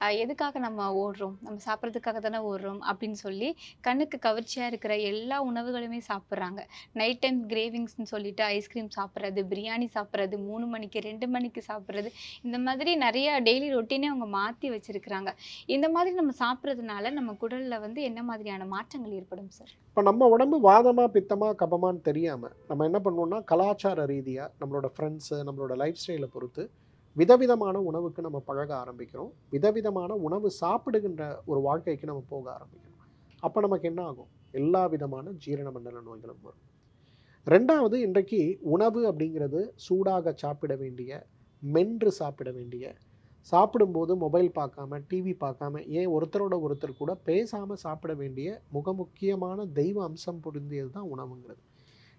எதுக்காக நம்ம ஓடுறோம்? நம்ம சாப்பிடுறதுக்காக தானே ஓடுறோம் அப்படின்னு சொல்லி, கண்ணுக்கு கவர்ச்சியா இருக்கிற எல்லா உணவுகளுமே சாப்பிடுறாங்க. நைட் டைம் கிரேவிங்ஸ்ன்னு சொல்லிட்டு ஐஸ்கிரீம் சாப்பிடுறது, பிரியாணி சாப்பிடுறது, 3 மணிக்கு, 2 மணிக்கு சாப்பிடுறது, இந்த மாதிரி நெறைய டெய்லி ரொட்டீனே அவங்க மாத்தி வச்சிருக்கிறாங்க. இந்த மாதிரி நம்ம சாப்பிடுறதுனால நம்ம குடல்ல வந்து என்ன மாதிரியான மாற்றங்கள் ஏற்படும் சார்? இப்ப நம்ம உடம்பு வாதமா, பித்தமா, கபமான்னு தெரியாம, நம்ம என்ன பண்ணுவோம்னா, கலாச்சார ரீதியா நம்மளோட ஃப்ரெண்ட்ஸு, நம்மளோட லைஃப் ஸ்டைல பொறுத்து, விதவிதமான உணவுக்கு நம்ம பழக ஆரம்பிக்கிறோம். விதவிதமான உணவு சாப்பிடுகின்ற ஒரு வாழ்க்கைக்கு நம்ம போக ஆரம்பிக்கிறோம். அப்ப நமக்கு என்ன ஆகும்? எல்லா விதமான ஜீரண மண்டல நோய்களும் வரும். 2வது இன்றைக்கு உணவு அப்படிங்கிறது சூடாக சாப்பிட வேண்டிய, மென்று சாப்பிட வேண்டிய, சாப்பிடும்போது மொபைல் பார்க்காம, டிவி பார்க்காம, ஏன் ஒருத்தரோட ஒருத்தர் கூட பேசாம சாப்பிட வேண்டிய முக்கியமான தெய்வ அம்சம் பொருந்தியது தான் உணவுங்கிறது.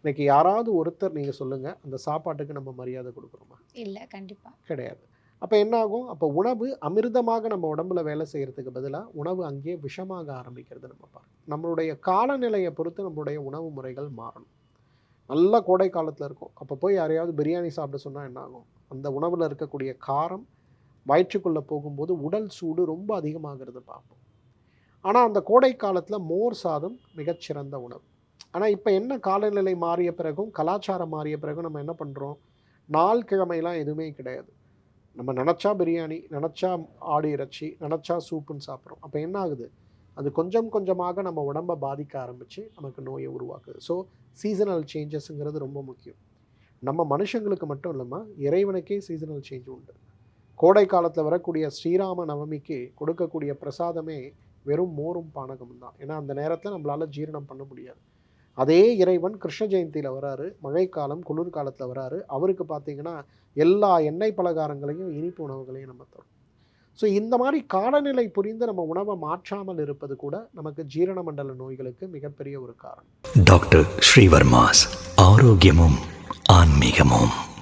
இன்னைக்கு யாராவது ஒருத்தர் நீங்க சொல்லுங்க, அந்த சாப்பாட்டுக்கு நம்ம மரியாதை குடுக்குறோமா? இல்ல, கண்டிப்பா. கிடையாது. அப்ப என்ன ஆகும்? அப்ப உணவு அமிர்தமாக நம்ம உடம்புல வேலை செய்யறதுக்கு பதிலா, உணவு அங்கேயே விஷமாக ஆரம்பிக்கிறத நம்ம பார்க்கிறோம். நம்மளுடைய காலநிலைய பொறுத்து நம்மளுடைய உணவு முறைகள் மாறணும். நல்லா கோடை காலத்துல இருக்கும். அப்ப போய் யாரையாவது பிரியாணி சாப்பிட சொன்னா என்ன ஆகும்? அந்த உணவுல இருக்கக்கூடிய காரம் வயிற்றுக்குள்ள போகும்போது உடல் சூடு ரொம்ப அதிகமாகிறத பார்ப்போம். ஆனா, அந்த கோடை காலத்துல மோர் சாதம் மிகச்சிறந்த உணவு. ஆனா, இப்ப என்ன காலநிலை மாறிய பிறகும், கலாச்சாரம் மாறிய பிறகும் நம்ம என்ன பண்றோம்? நாள் கிழமைலாம் எதுவுமே கிடையாது. நம்ம நெனச்சா பிரியாணி, நெனச்சா ஆடு இறைச்சி, நெனச்சா சூப்புன்னு சாப்பிடுறோம். அப்ப என்ன ஆகுது? அது கொஞ்சம் கொஞ்சமாக நம்ம உடம்ப பாதிக்க ஆரம்பிச்சு, நமக்கு நோய உருவாக்குது. ஸோ, சீசனல் சேஞ்சஸ்ங்கிறது ரொம்ப முக்கியம். நம்ம மனுஷங்களுக்கு மட்டும் இல்லம்மா, இறைவனுக்கே சீசனல் சேஞ்ச் உண்டு. கோடை காலத்துல வரக்கூடிய ஸ்ரீராம நவமிக்கு கொடுக்கக்கூடிய பிரசாதமே வெறும் மோரும் பானகமும் தான். ஏன்னா, அந்த நேரத்துல நம்மளால ஜீரணம் பண்ண முடியாது. அதே இறைவன் கிருஷ்ண ஜெயந்தியில வராரு, மழைக்காலம், குளிர்காலத்துல வராரு. அவருக்கு பார்த்தீங்கன்னா, எல்லா எண்ணெய் பலகாரங்களையும், இனிப்பு உணவுகளையும் நம்ம தரோம். ஸோ இந்த மாரி காலநிலை புரிந்து நம்ம உணவ மாற்றாமல் இருப்பது கூட நமக்கு ஜீரண மண்டல நோய்களுக்கு மிகப்பெரிய ஒரு காரணம். டாக்டர் ஸ்ரீவர்மாஸ் ஆரோக்கியமும் ஆன்மீகமும்.